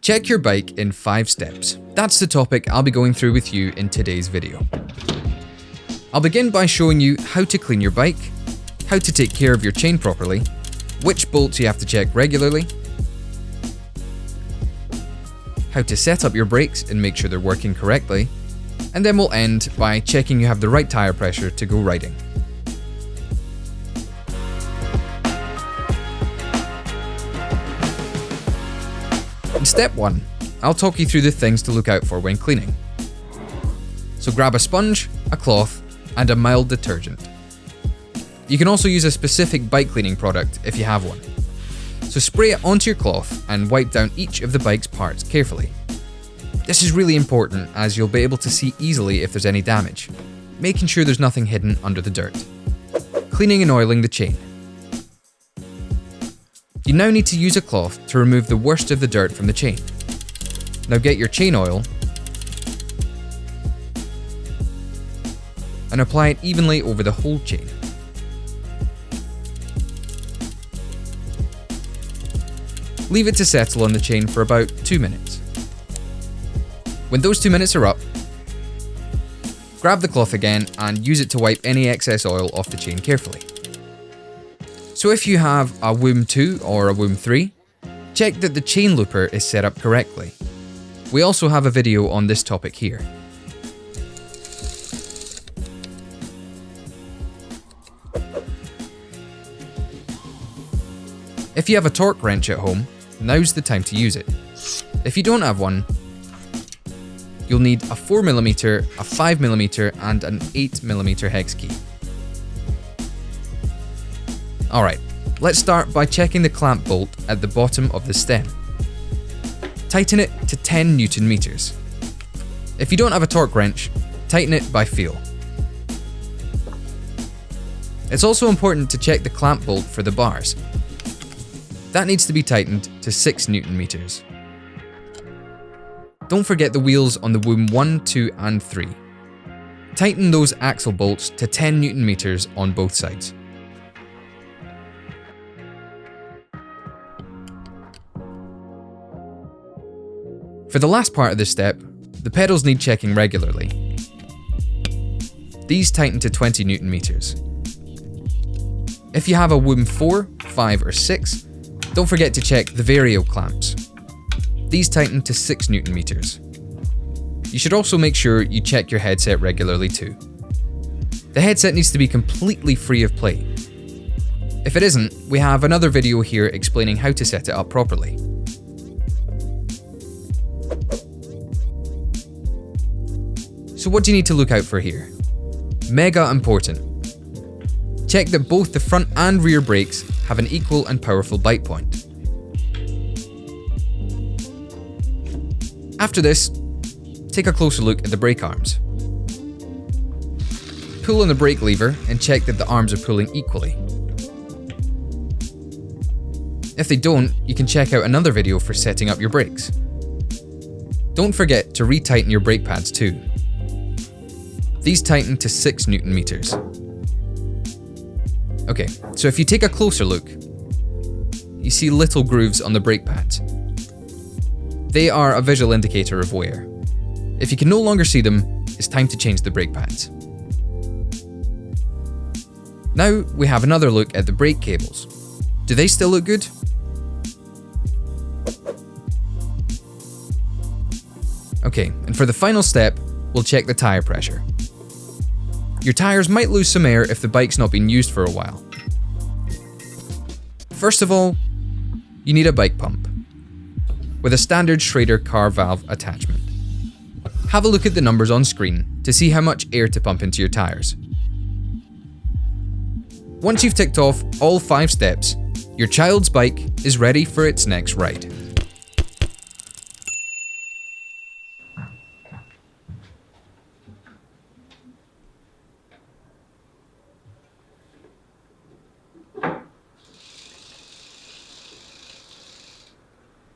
Check your bike in 5 steps. That's the topic I'll be going through with you in today's video. I'll begin by showing you how to clean your bike, how to take care of your chain properly, which bolts you have to check regularly, how to set up your brakes and make sure they're working correctly, and then we'll end by checking you have the right tyre pressure to go riding. In step 1, I'll talk you through the things to look out for when cleaning. So grab a sponge, a cloth, and a mild detergent. You can also use a specific bike cleaning product if you have one. So spray it onto your cloth and wipe down each of the bike's parts carefully. This is really important as you'll be able to see easily if there's any damage, making sure there's nothing hidden under the dirt. Cleaning and oiling the chain. You now need to use a cloth to remove the worst of the dirt from the chain. Now get your chain oil and apply it evenly over the whole chain. Leave it to settle on the chain for about 2 minutes. When those 2 minutes are up, grab the cloth again and use it to wipe any excess oil off the chain carefully. So if you have a WOOM 2 or a WOOM 3, check that the chain looper is set up correctly. We also have a video on this topic here. If you have a torque wrench at home, now's the time to use it. If you don't have one, you'll need a 4mm, a 5mm and an 8mm hex key. Alright, let's start by checking the clamp bolt at the bottom of the stem. Tighten it to 10 Newton meters. If you don't have a torque wrench, tighten it by feel. It's also important to check the clamp bolt for the bars. That needs to be tightened to 6 Newton meters. Don't forget the wheels on the WOOM 1, 2 and 3. Tighten those axle bolts to 10 Newton meters on both sides. For the last part of this step, the pedals need checking regularly. These tighten to 20 Newton meters. If you have a WOOM 4, 5 or 6, don't forget to check the Vario clamps. These tighten to 6 Newton meters. You should also make sure you check your headset regularly too. The headset needs to be completely free of play. If it isn't, we have another video here explaining how to set it up properly. So what do you need to look out for here? Mega important. Check that both the front and rear brakes have an equal and powerful bite point. After this, take a closer look at the brake arms. Pull on the brake lever and check that the arms are pulling equally. If they don't, you can check out another video for setting up your brakes. Don't forget to retighten your brake pads too. These tighten to 6 Newton meters. Okay, so if you take a closer look, you see little grooves on the brake pads. They are a visual indicator of wear. If you can no longer see them, it's time to change the brake pads. Now we have another look at the brake cables. Do they still look good? Okay, and for the final step, we'll check the tyre pressure. Your tyres might lose some air if the bike's not been used for a while. First of all, you need a bike pump with a standard Schrader car valve attachment. Have a look at the numbers on screen to see how much air to pump into your tyres. Once you've ticked off all 5 steps, your child's bike is ready for its next ride.